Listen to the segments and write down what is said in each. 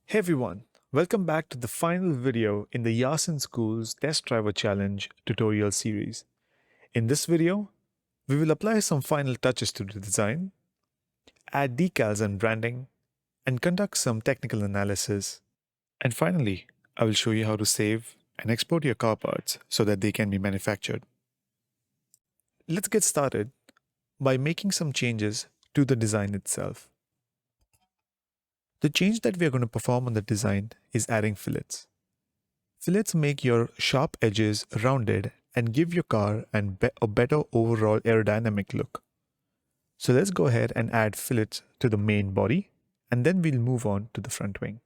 Hey everyone, welcome back to the final video in the Yasin School's Test Driver Challenge tutorial series. In this video, we will apply some final touches to the design, add decals and branding, and conduct some technical analysis. And finally, I will show you how to save and export your car parts so that they can be manufactured. Let's get started by making some changes to the design itself. The change that we are going to perform on the design is adding fillets. Fillets make your sharp edges rounded and give your car a better overall aerodynamic look. So let's go ahead and add fillets to the main body, and then we'll move on to the front wing.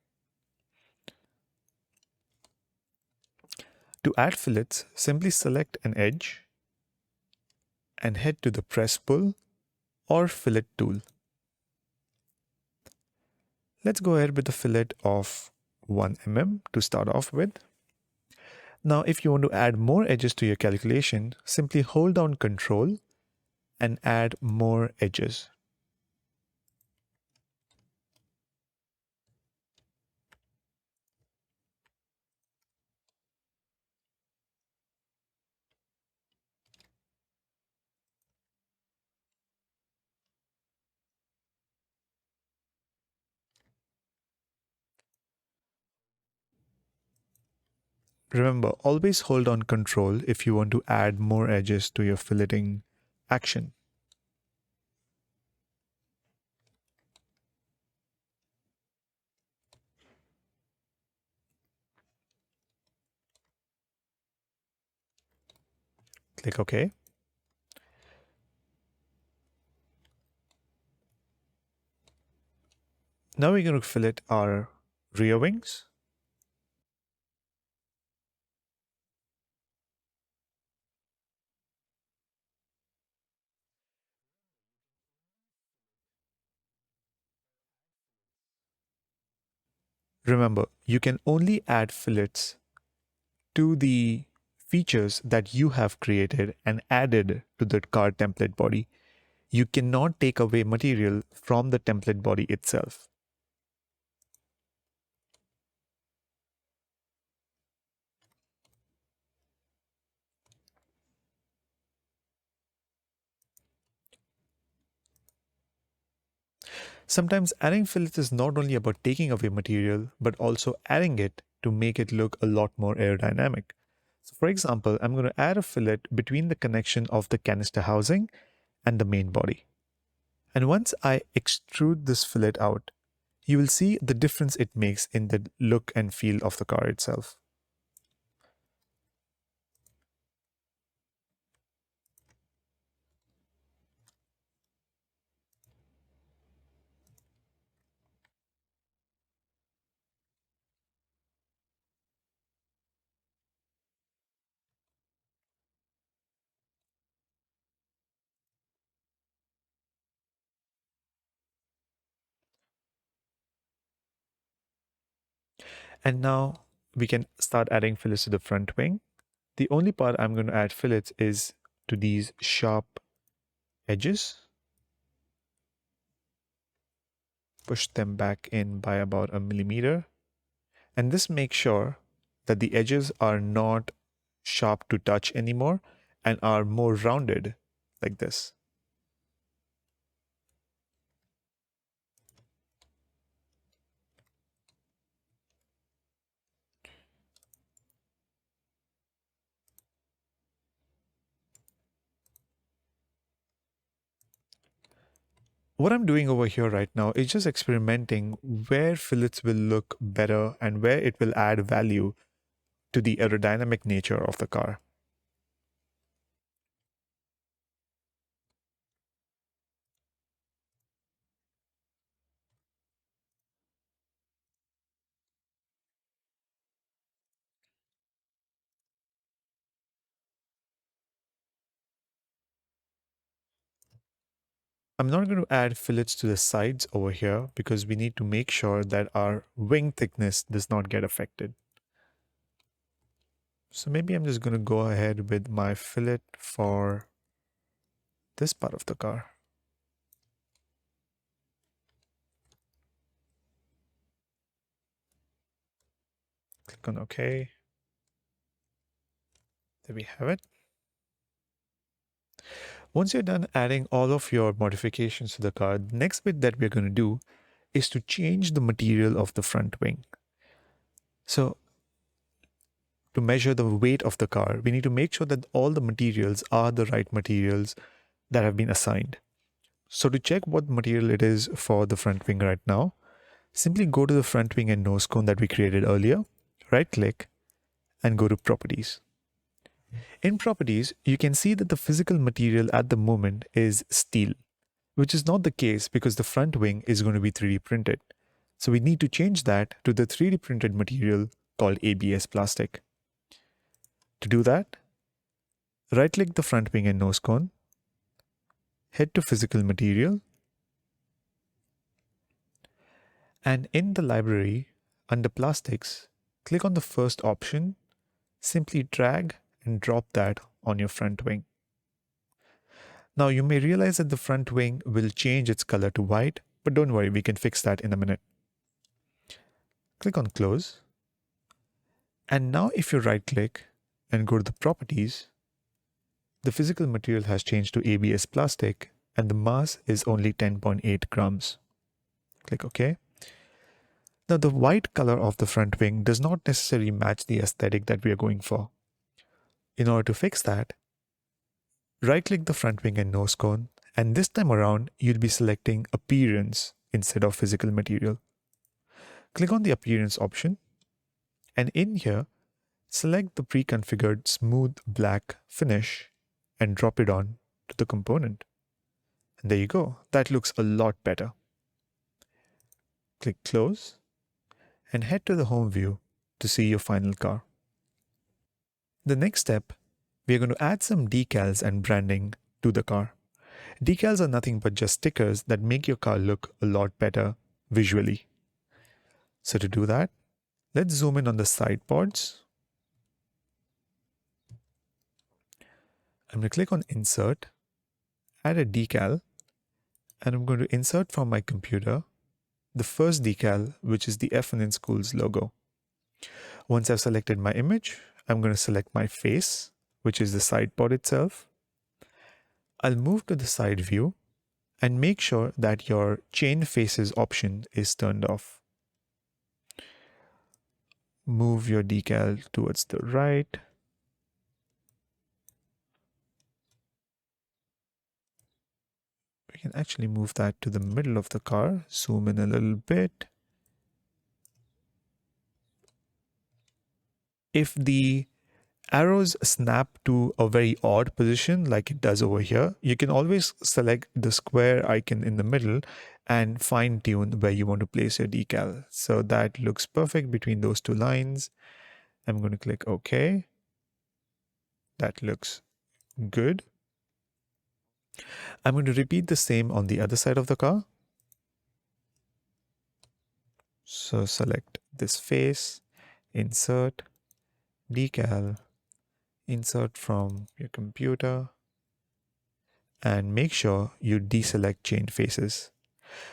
To add fillets, simply select an edge and head to the press pull or fillet tool. Let's go ahead with a fillet of 1 mm to start off with. Now, if you want to add more edges to your calculation, simply hold down Control and add more edges. Remember, always hold on Control if you want to add more edges to your filleting action. Click OK. Now we're going to fillet our rear wings. Remember, you can only add fillets to the features that you have created and added to the car template body. You cannot take away material from the template body itself. Sometimes adding fillets is not only about taking away material, but also adding it to make it look a lot more aerodynamic. So for example, I'm going to add a fillet between the connection of the canister housing and the main body. And once I extrude this fillet out, you will see the difference it makes in the look and feel of the car itself. And now we can start adding fillets to the front wing. The only part I'm going to add fillets is to these sharp edges. Push them back in by about 1 mm. And this makes sure that the edges are not sharp to touch anymore and are more rounded like this. What I'm doing over here right now is just experimenting where fillets will look better and where it will add value to the aerodynamic nature of the car. I'm not going to add fillets to the sides over here because we need to make sure that our wing thickness does not get affected. So maybe I'm just going to go ahead with my fillet for this part of the car. Click on OK. There we have it. Once you're done adding all of your modifications to the car, the next bit that we're going to do is to change the material of the front wing. So to measure the weight of the car, we need to make sure that all the materials are the right materials that have been assigned. So to check what material it is for the front wing right now, simply go to the front wing and nose cone that we created earlier, right click and go to properties. In properties, you can see that the physical material at the moment is steel, which is not the case because the front wing is going to be 3D printed. So we need to change that to the 3D printed material called ABS plastic. To do that, right click the front wing and nose cone, head to physical material, and in the library under plastics, click on the first option, simply drag and drop that on your front wing. Now you may realize that the front wing will change its color to white, but don't worry, we can fix that in a minute. Click on close. And now if you right click and go to the properties, the physical material has changed to ABS plastic and the mass is only 10.8 grams. Click OK. Now the white color of the front wing does not necessarily match the aesthetic that we are going for. In order to fix that, right click the front wing and nose cone, and this time around you'll be selecting appearance instead of physical material. Click on the appearance option, and in here select the pre-configured smooth black finish and drop it on to the component. And there you go, that looks a lot better. Click close and head to the home view to see your final car. The next step, we are going to add some decals and branding to the car. Decals are nothing but just stickers that make your car look a lot better visually. So to do that, let's zoom in on the side pods. I'm going to click on Insert, add a decal, and I'm going to insert from my computer the first decal, which is the F1iS Schools logo. Once I've selected my image, I'm going to select my face, which is the side pod itself. I'll move to the side view and make sure that your chain faces option is turned off. Move your decal towards the right. We can actually move that to the middle of the car, zoom in a little bit. If the arrows snap to a very odd position like it does over here, you can always select the square icon in the middle and fine tune where you want to place your decal. So that looks perfect between those two lines. I'm going to click OK. That looks good. I'm going to repeat the same on the other side of the car. So select this face, insert, decal, insert from your computer, and make sure you deselect chain faces.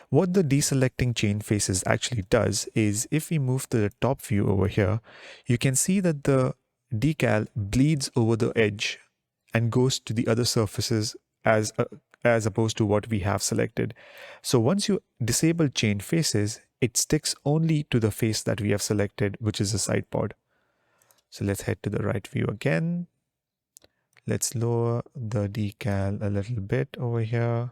What the deselecting chain faces actually does is, if we move to the top view over here, you can see that the decal bleeds over the edge and goes to the other surfaces as opposed to what we have selected. So once you disable chain faces, it sticks only to the face that we have selected, which is the side pod. So let's head to the right view again. Let's lower the decal a little bit over here.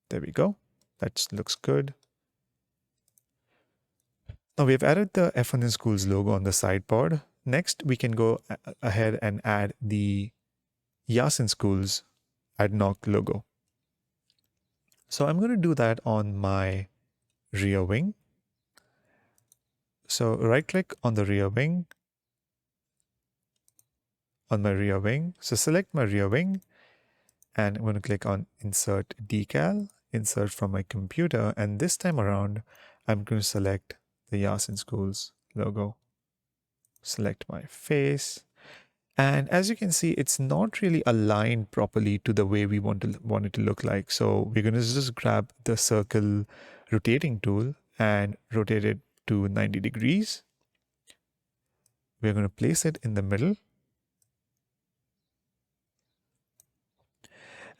There we go. That looks good. Now we've added the F1iS Schools logo on the side pod. Next, we can go ahead and add the F1iS Schools ADNOC logo. So I'm going to do that on my rear wing. So right click on the rear wing, on my rear wing. So select my rear wing and I'm going to click on Insert Decal, insert from my computer. And this time around, I'm going to select the F1iS Schools logo. Select my face. And as you can see, it's not really aligned properly to the way we want it to look like. So we're going to just grab the circle rotating tool and rotate it to 90 degrees. We're going to place it in the middle.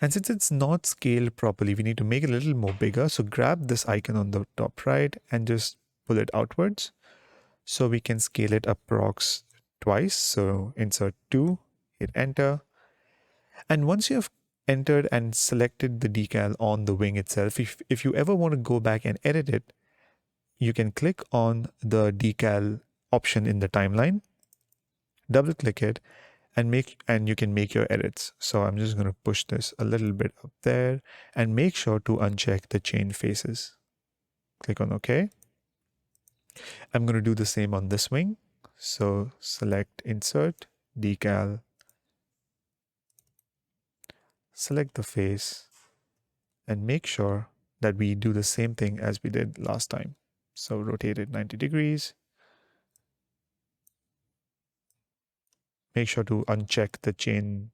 And since it's not scaled properly, we need to make it a little more bigger. So grab this icon on the top right and just pull it outwards. So we can scale it approx twice. So insert 2, hit enter. And once you have entered and selected the decal on the wing itself, if you ever want to go back and edit it, you can click on the decal option in the timeline, double click it, and you can make your edits. So I'm just going to push this a little bit up there and make sure to uncheck the chain faces. Click on OK. I'm going to do the same on this wing. So select insert, decal, select the face, and make sure that we do the same thing as we did last time. So rotate it 90 degrees. Make sure to uncheck the chain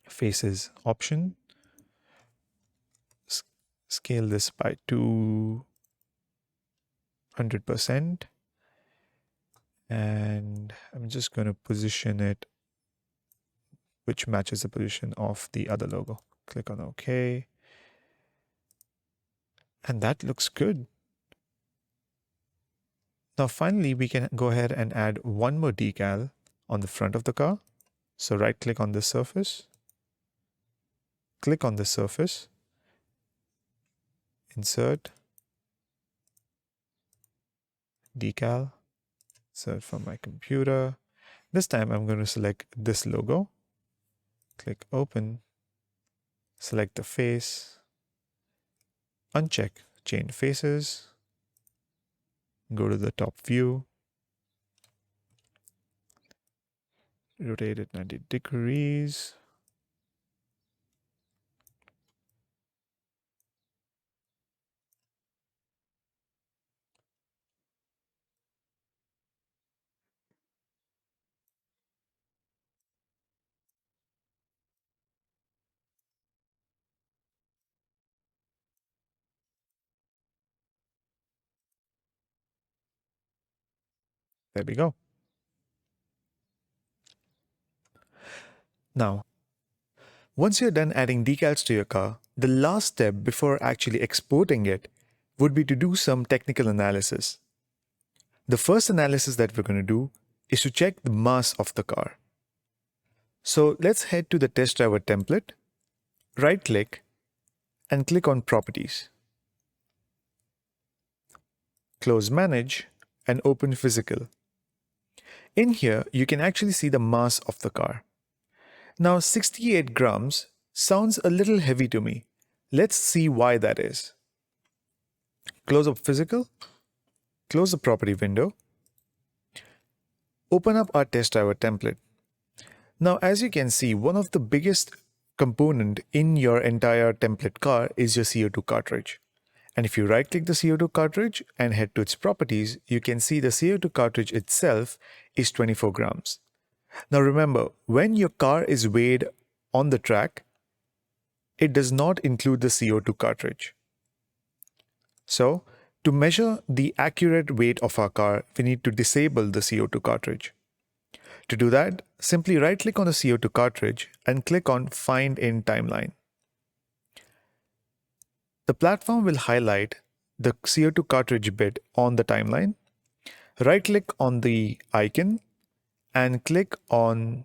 faces option. Scale this by 200%. And I'm just going to position it which matches the position of the other logo. Click on OK. And that looks good. Now finally, we can go ahead and add one more decal on the front of the car. So right click on this surface, click on the surface, insert, decal, insert from my computer. This time I'm going to select this logo, click open, select the face, uncheck chain faces, go to the top view, rotate it 90 degrees. There we go. Now, once you're done adding decals to your car, the last step before actually exporting it would be to do some technical analysis. The first analysis that we're going to do is to check the mass of the car. So let's head to the test driver template, right click, and click on Properties. Close Manage and open Physical. In here, you can actually see the mass of the car. Now 68 grams sounds a little heavy to me. Let's see why that is. Close up Physical, close the property window, open up our test driver template. Now as you can see, one of the biggest component in your entire template car is your CO2 cartridge. And if you right click the CO2 cartridge and head to its properties, you can see the CO2 cartridge itself is 24 grams. Now remember, when your car is weighed on the track, it does not include the CO2 cartridge. So to measure the accurate weight of our car, we need to disable the CO2 cartridge. To do that, simply right click on the CO2 cartridge and click on Find in Timeline. The platform will highlight the CO2 cartridge bit on the timeline. Right click on the icon and click on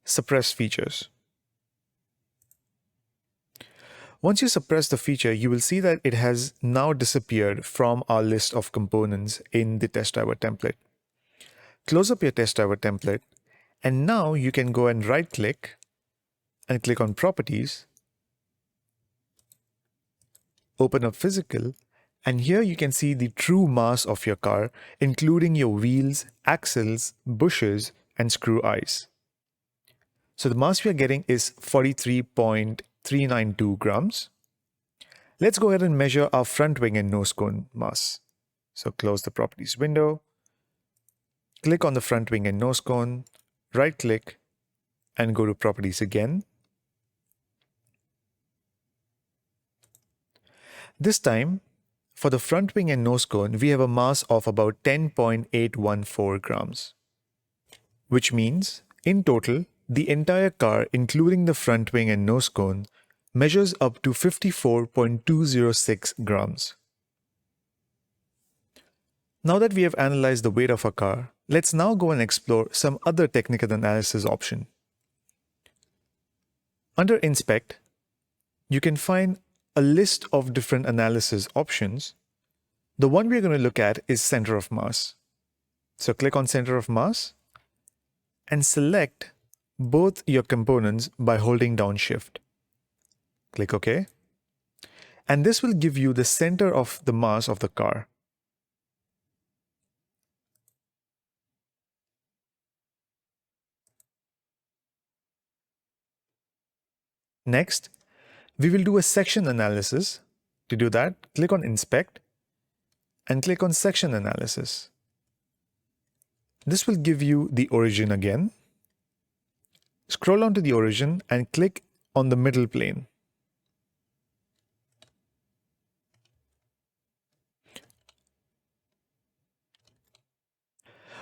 Suppress Features. Once you suppress the feature, you will see that it has now disappeared from our list of components in the test driver template. Close up your test driver template, and now you can go and right click and click on Properties, open up Physical, and here you can see the true mass of your car, including your wheels, axles, bushes, and screw eyes. So the mass we are getting is 43.392 grams. Let's go ahead and measure our front wing and nose cone mass. So close the Properties window, click on the front wing and nose cone, right click, and go to Properties again. This time, for the front wing and nose cone, we have a mass of about 10.814 grams, which means, in total, the entire car, including the front wing and nose cone, measures up to 54.206 grams. Now that we have analyzed the weight of a car, let's now go and explore some other technical analysis option. Under Inspect, you can find a list of different analysis options. The one we're going to look at is center of mass. So click on center of mass and select both your components by holding down Shift. Click OK. And this will give you the center of the mass of the car. Next, we will do a section analysis. To do that, click on Inspect and click on Section Analysis. This will give you the origin again. Scroll down to the origin and click on the middle plane.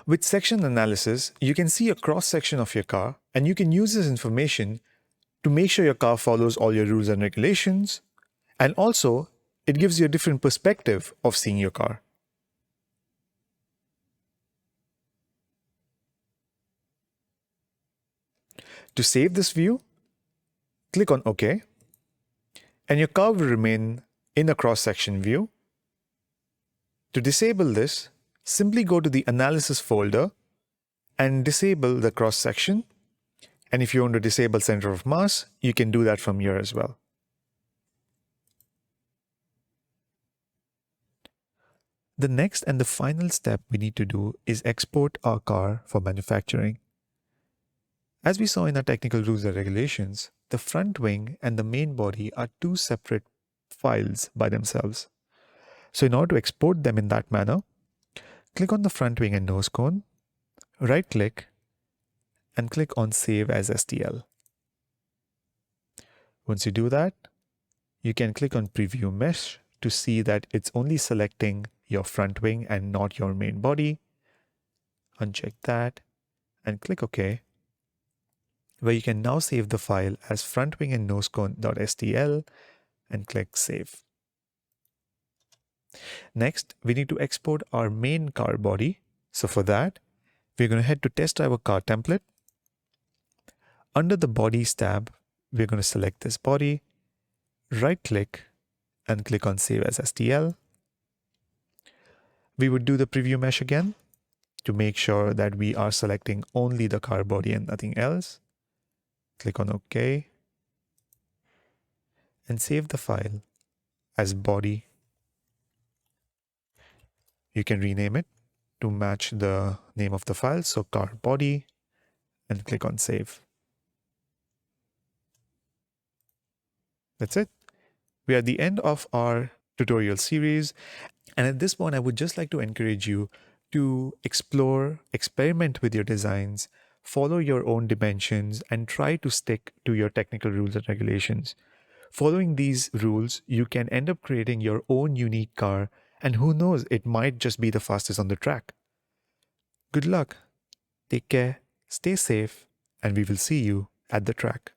With section analysis, you can see a cross-section of your car, and you can use this information to make sure your car follows all your rules and regulations, and also it gives you a different perspective of seeing your car. To save this view, click on OK, and your car will remain in a cross-section view. To disable this, simply go to the Analysis folder and disable the cross-section. And if you want to disable center of mass, you can do that from here as well. The next and the final step we need to do is export our car for manufacturing. As we saw in our technical rules and regulations, the front wing and the main body are two separate files by themselves. So in order to export them in that manner, click on the front wing and nose cone, right-click, and click on Save as STL. Once you do that, you can click on Preview Mesh to see that it's only selecting your front wing and not your main body. Uncheck that and click OK, where you can now save the file as frontwingandnosecone.stl and click Save. Next, we need to export our main car body. So for that, we're going to head to Test Drive a Car Template. Under the Bodies tab, we're going to select this body, right-click, and click on Save as STL. We would do the preview mesh again to make sure that we are selecting only the car body and nothing else. Click on OK and save the file as body. You can rename it to match the name of the file, so car body, and click on Save. That's it. We are at the end of our tutorial series, and at this point I would just like to encourage you to explore, experiment with your designs, follow your own dimensions, and try to stick to your technical rules and regulations. Following these rules, you can end up creating your own unique car, and who knows, it might just be the fastest on the track. Good luck, take care, stay safe, and we will see you at the track.